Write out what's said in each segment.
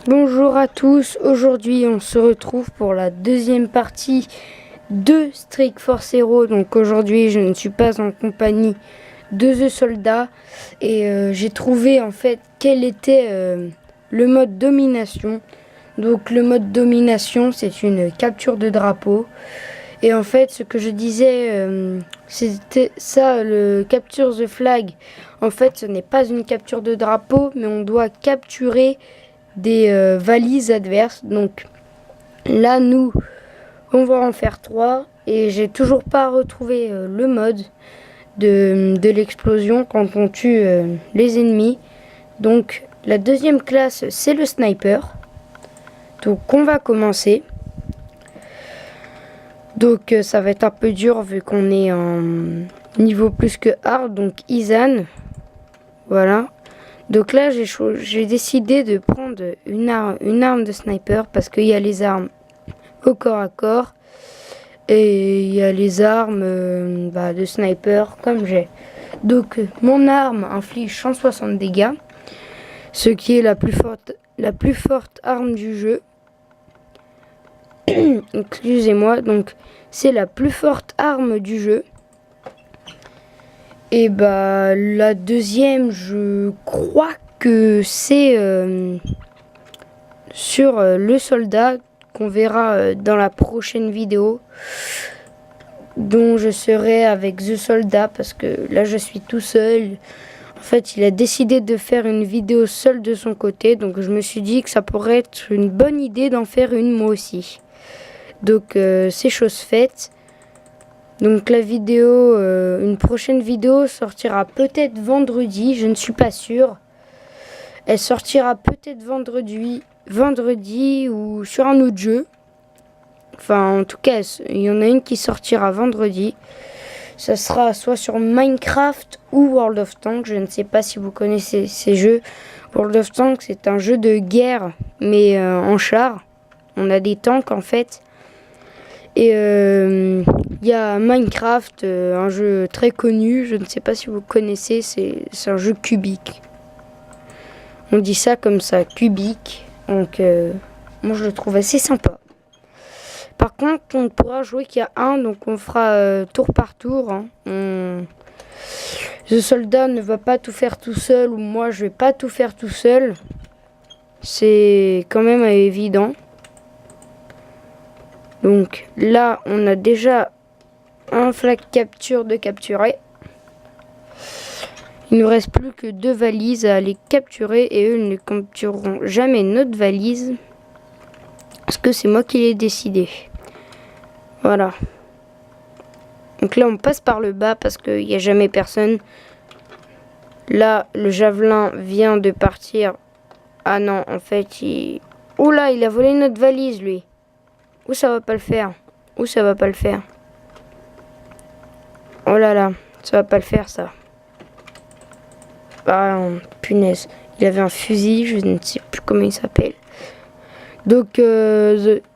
Bonjour à tous, aujourd'hui on se retrouve pour la deuxième partie de Strike Force Hero. Donc aujourd'hui je ne suis pas en compagnie de The Soldat et j'ai trouvé en fait quel était le mode domination. Donc le mode domination c'est une capture de drapeau. Et en fait ce que je disais c'était ça, le capture the flag. En fait ce n'est pas une capture de drapeau mais on doit capturer des valises adverses. Donc là nous on va en faire 3 et j'ai toujours pas retrouvé le mode de l'explosion quand on tue les ennemis. Donc la deuxième classe c'est le sniper. Donc on va commencer. Donc ça va être un peu dur vu qu'on est en niveau plus que hard. Donc Izan, voilà. Donc là, j'ai décidé de prendre une arme de sniper parce qu'il y a les armes au corps à corps et il y a les armes de sniper comme j'ai. Donc mon arme inflige 160 dégâts, ce qui est la plus forte arme du jeu. Excusez-moi, donc c'est la plus forte arme du jeu. Et bah la deuxième, je crois que c'est sur le soldat qu'on verra dans la prochaine vidéo, dont je serai avec The Soldat parce que là je suis tout seul. En fait, il a décidé de faire une vidéo seul de son côté, donc je me suis dit que ça pourrait être une bonne idée d'en faire une moi aussi. Donc c'est chose faite. Donc la vidéo, une prochaine vidéo sortira peut-être vendredi, je ne suis pas sûre. Elle sortira peut-être vendredi ou sur un autre jeu. Enfin en tout cas, il y en a une qui sortira vendredi. Ça sera soit sur Minecraft ou World of Tanks. Je ne sais pas si vous connaissez ces jeux. World of Tanks c'est un jeu de guerre mais en char. On a des tanks en fait. Et il y a Minecraft, un jeu très connu, je ne sais pas si vous connaissez, c'est un jeu cubique. On dit ça comme ça, cubique. Donc moi je le trouve assez sympa. Par contre on ne pourra jouer qu'à un, donc on fera tour par tour. Hein. The Soldat ne va pas tout faire tout seul, ou moi je vais pas tout faire tout seul. C'est quand même évident. Donc là, on a déjà un flag capture de capturer. Il ne nous reste plus que 2 valises à aller capturer et eux ne captureront jamais notre valise. Parce que c'est moi qui l'ai décidé. Voilà. Donc là, on passe par le bas parce qu'il n'y a jamais personne. Là, le javelin vient de partir. Ah non, en fait, oula, il a volé notre valise, lui. Ou ça va pas le faire. Ou ça va pas le faire. Oh là là, ça va pas le faire ça. Ah punaise. Il avait un fusil, je ne sais plus comment il s'appelle. Donc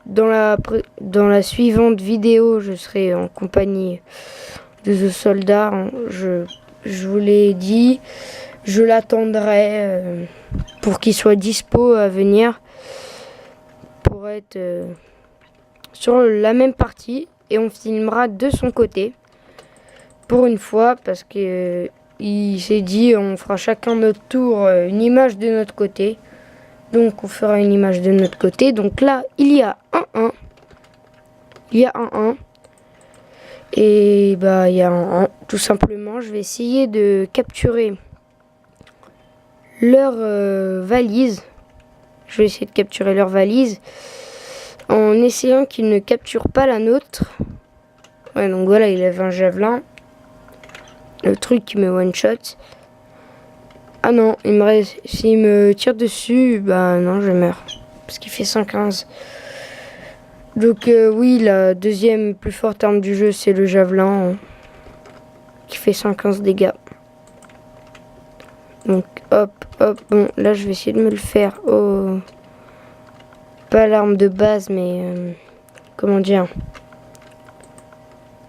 dans la suivante vidéo, je serai en compagnie de The Soldat. Hein. Je vous l'ai dit. Je l'attendrai pour qu'il soit dispo à venir. Pour être... sur la même partie et on filmera de son côté pour une fois parce que il s'est dit on fera chacun notre tour une image de notre côté, donc on fera une image de notre côté. Donc là il y a un 1 et bah il y a un 1 tout simplement. Je vais essayer de capturer leur valise. Je vais essayer de capturer leur valise en essayant qu'il ne capture pas la nôtre. Ouais, donc voilà, il avait un javelin. Le truc qui me one-shot. Ah non, s'il me tire dessus, bah non, je meurs. Parce qu'il fait 115. Donc oui, la deuxième plus forte arme du jeu, c'est le javelin. Qui fait 115 dégâts. Donc hop, bon, là je vais essayer de me le faire. Oh... Pas l'arme de base, mais comment dire,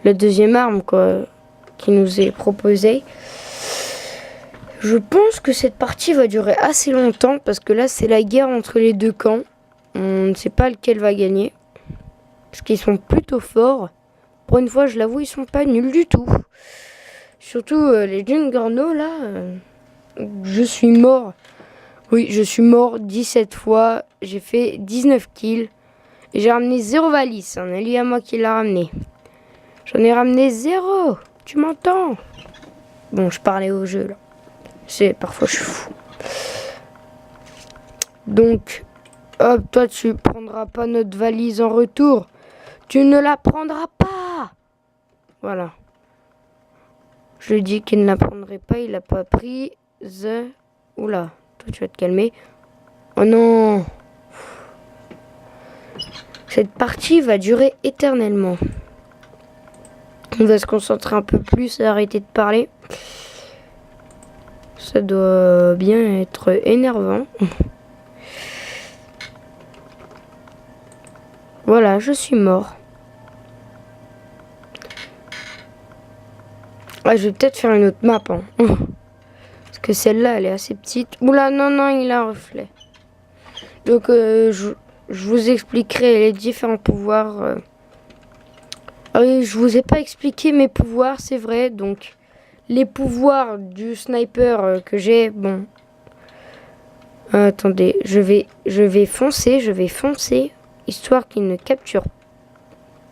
la deuxième arme quoi, qui nous est proposée. Je pense que cette partie va durer assez longtemps parce que là c'est la guerre entre les deux camps. On ne sait pas lequel va gagner. Parce qu'ils sont plutôt forts. Pour une fois, je l'avoue, ils sont pas nuls du tout. Surtout les Jungurno là. Je suis mort. Oui, je suis mort 17 fois. J'ai fait 19 kills. Et j'ai ramené 0 valise. C'est un allié à moi qui l'a ramené. J'en ai ramené 0. Tu m'entends? Bon, je parlais au jeu là. Parfois je suis fou. Donc, hop, toi tu prendras pas notre valise en retour. Tu ne la prendras pas. Voilà. Je lui dis qu'il ne la prendrait pas, il l'a pas pris. Oula, toi tu vas te calmer. Oh non. Cette partie va durer éternellement. On va se concentrer un peu plus et arrêter de parler. Ça doit bien être énervant. Voilà, je suis mort. Ah, je vais peut-être faire une autre map. Hein. Parce que celle-là, elle est assez petite. Oula, non, non, il a un reflet. Donc, je vous expliquerai les différents pouvoirs. Ah oui, je vous ai pas expliqué mes pouvoirs, c'est vrai. Donc, les pouvoirs du sniper que j'ai, bon. Attendez, je vais foncer, histoire qu'il ne capture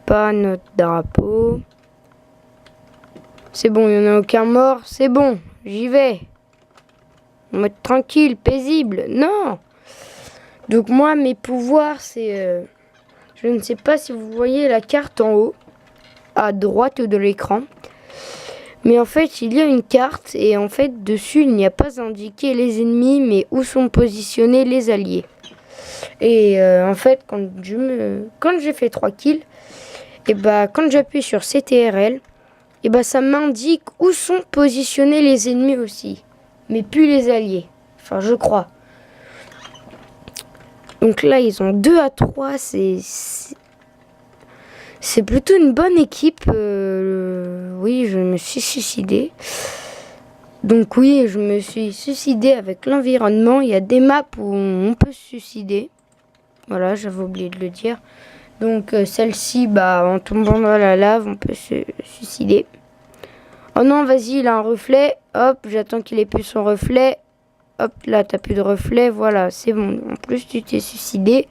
pas notre drapeau. C'est bon, il n'y en a aucun mort, c'est bon, j'y vais. En mode tranquille, paisible, non. Donc moi, mes pouvoirs, c'est... je ne sais pas si vous voyez la carte en haut, à droite de l'écran. Mais en fait, il y a une carte et en fait, dessus, il n'y a pas indiqué les ennemis, mais où sont positionnés les alliés. Et en fait, quand j'ai fait 3 kills, et bah, quand j'appuie sur CTRL, et bah, ça m'indique où sont positionnés les ennemis aussi, mais plus les alliés. Enfin, je crois. Donc là, ils ont 2 à 3, c'est plutôt une bonne équipe. Oui, je me suis suicidé. Donc oui, je me suis suicidé avec l'environnement. Il y a des maps où on peut se suicider. Voilà, j'avais oublié de le dire. Donc celle-ci, bah, en tombant dans la lave, on peut se suicider. Oh non, vas-y, il a un reflet. Hop, j'attends qu'il ait plus son reflet. Hop, là, t'as plus de reflet. Voilà, c'est bon. En plus, tu t'es suicidé.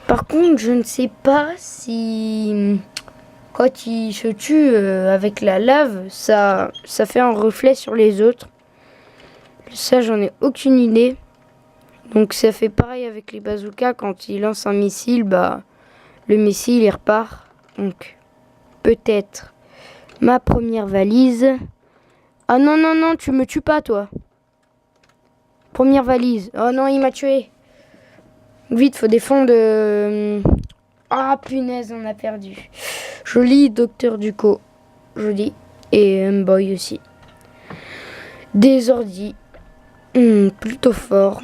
Par contre, je ne sais pas si quand il se tue avec la lave, ça fait un reflet sur les autres. Ça, j'en ai aucune idée. Donc ça fait pareil avec les bazookas. Quand il lance un missile, bah le missile il repart. Donc peut-être ma première valise. Ah non, non, non, tu me tues pas toi. Première valise. Oh non, il m'a tué. Vite, faut défendre. Ah punaise, on a perdu. Joli Docteur Duco. Joli. Et Boy aussi. Des ordis. Plutôt fort.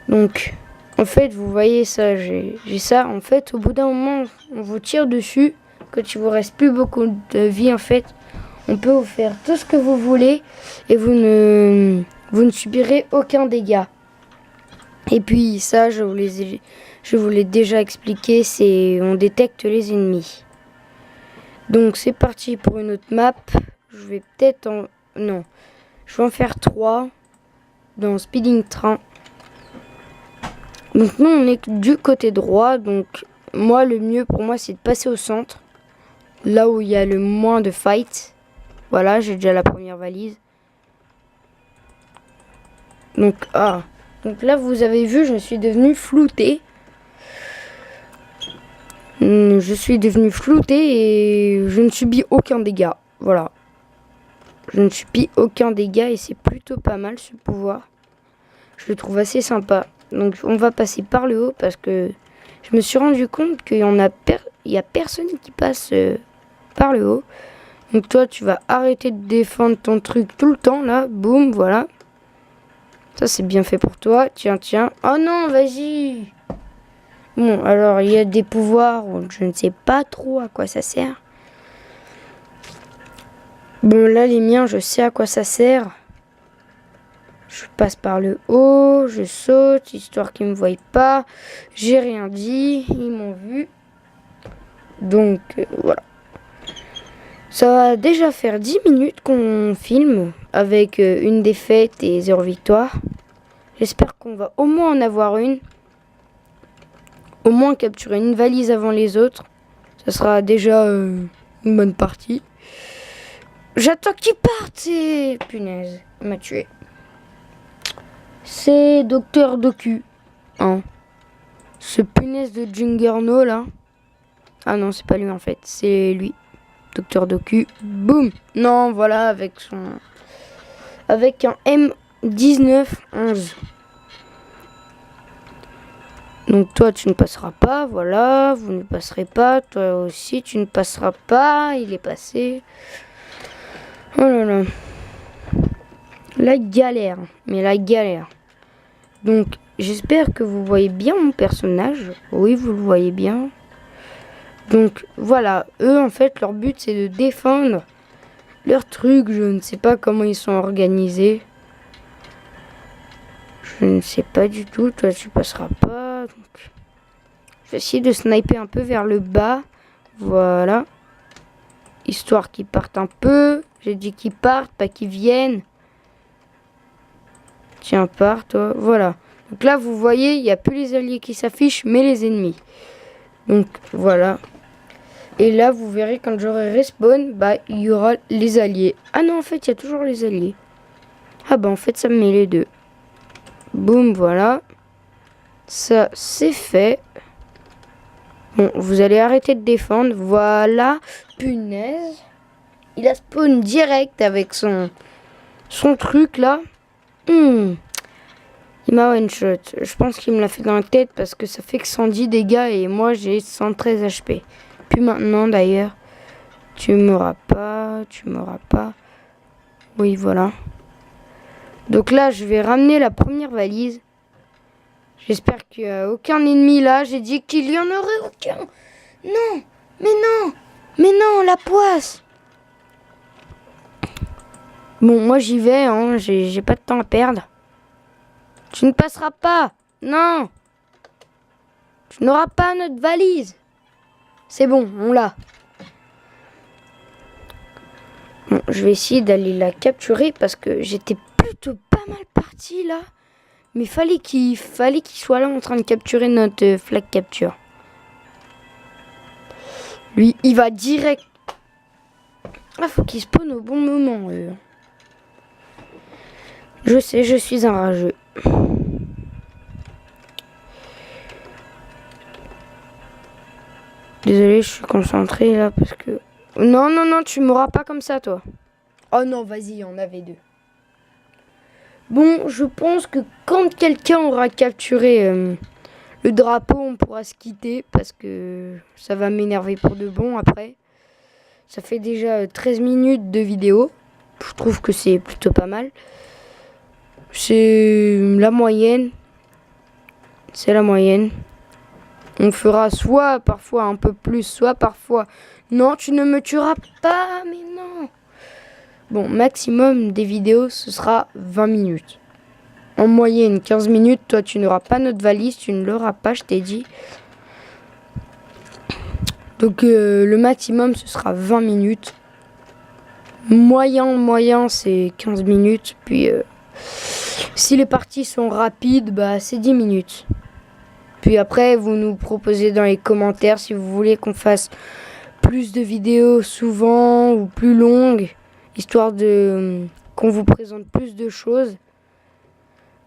Donc, en fait, vous voyez ça, j'ai ça. En fait, au bout d'un moment, on vous tire dessus. Quand il vous reste plus beaucoup de vie, en fait, on peut vous faire tout ce que vous voulez et vous ne subirez aucun dégât. Et puis ça, je vous l'ai déjà expliqué, c'est on détecte les ennemis. Donc c'est parti pour une autre map. Je vais peut-être non, je vais en faire 3 dans Speeding Train. Donc nous on est du côté droit, donc moi le mieux pour moi c'est de passer au centre, là où il y a le moins de fight. Voilà, j'ai déjà la première valise. Donc là vous avez vu, je suis devenu flouté. Je suis devenu flouté et je ne subis aucun dégât. Voilà. Je ne subis aucun dégât et c'est plutôt pas mal ce pouvoir. Je le trouve assez sympa. Donc on va passer par le haut parce que je me suis rendu compte qu'il y a personne qui passe par le haut. Donc toi tu vas arrêter de défendre ton truc tout le temps là. Boum, voilà. Ça c'est bien fait pour toi. Tiens, tiens. Oh non, vas-y. Bon, alors il y a des pouvoirs où je ne sais pas trop à quoi ça sert. Bon, là, les miens, je sais à quoi ça sert. Je passe par le haut, je saute, histoire qu'ils me voient pas. J'ai rien dit, ils m'ont vu. Donc, voilà. Ça va déjà faire 10 minutes qu'on filme avec une défaite et 0 victoire. J'espère qu'on va au moins en avoir une. Au moins capturer une valise avant les autres. Ça sera déjà une bonne partie. J'attends qu'il parte et... Punaise, il m'a tué. C'est Docteur Doku. Hein. Ce punaise de Juggernaut là. Ah non, c'est pas lui en fait, c'est lui. Docteur Doku. Boum. Non, voilà, avec son... Avec un M1911. Donc toi, tu ne passeras pas, voilà. Vous ne passerez pas. Toi aussi, tu ne passeras pas. Il est passé. Oh là là. La galère. Mais la galère. Donc, j'espère que vous voyez bien mon personnage. Oui, vous le voyez bien. Donc, voilà. Eux, en fait, leur but, c'est de défendre leur truc. Je ne sais pas comment ils sont organisés. Je ne sais pas du tout. Toi, tu passeras pas. Donc, je vais essayer de sniper un peu vers le bas. Voilà. Histoire qu'ils partent un peu. J'ai dit qu'ils partent, pas qu'ils viennent. Tiens, pars, toi. Voilà. Donc là, vous voyez, il n'y a plus les alliés qui s'affichent, mais les ennemis. Donc, voilà. Et là, vous verrez, quand j'aurai respawn, bah, il y aura les alliés. Ah non, en fait, il y a toujours les alliés. Ah bah, en fait, ça me met les deux. Boum, voilà. Ça, c'est fait. Bon, vous allez arrêter de défendre. Voilà. Punaise. Il a spawn direct avec son truc, là. Il m'a one shot. Je pense qu'il me l'a fait dans la tête parce que ça fait que 110 dégâts et moi j'ai 113 HP. Puis maintenant d'ailleurs, tu m'auras pas. Oui, voilà. Donc là, je vais ramener la première valise. J'espère qu'il n'y a aucun ennemi là. J'ai dit qu'il y en aurait aucun. Non, mais non, la poisse. Bon, moi j'y vais, hein. J'ai pas de temps à perdre. Tu ne passeras pas. Non. Tu n'auras pas notre valise. C'est bon, on l'a. Bon, je vais essayer d'aller la capturer parce que j'étais plutôt pas mal parti là. Mais fallait qu'il soit là en train de capturer notre flag capture. Lui, il va direct. Ah, faut qu'il spawn au bon moment. Je sais, je suis un rageux. Désolé, je suis concentré là parce que... Non, tu m'auras pas comme ça, toi. Oh non, vas-y, il y en avait deux. Bon, je pense que quand quelqu'un aura capturé le drapeau, on pourra se quitter parce que ça va m'énerver pour de bon après. Ça fait déjà 13 minutes de vidéo. Je trouve que c'est plutôt pas mal. C'est la moyenne. C'est la moyenne. On fera soit parfois un peu plus, soit parfois... Non, tu ne me tueras pas, mais non. Bon, maximum des vidéos, ce sera 20 minutes. En moyenne, 15 minutes. Toi, tu n'auras pas notre valise, tu ne l'auras pas, je t'ai dit. Donc, le maximum, ce sera 20 minutes. Moyen, c'est 15 minutes. Puis, si les parties sont rapides, bah, c'est 10 minutes. Puis après, vous nous proposez dans les commentaires si vous voulez qu'on fasse plus de vidéos souvent ou plus longues, histoire de qu'on vous présente plus de choses.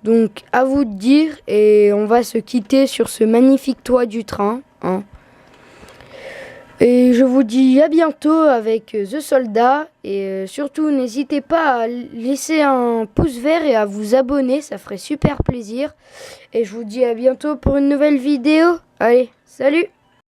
Donc, à vous de dire, et on va se quitter sur ce magnifique toit du train. Hein. Et je vous dis à bientôt avec The Soldat. Et surtout, n'hésitez pas à laisser un pouce vert et à vous abonner, ça ferait super plaisir. Et je vous dis à bientôt pour une nouvelle vidéo. Allez, salut!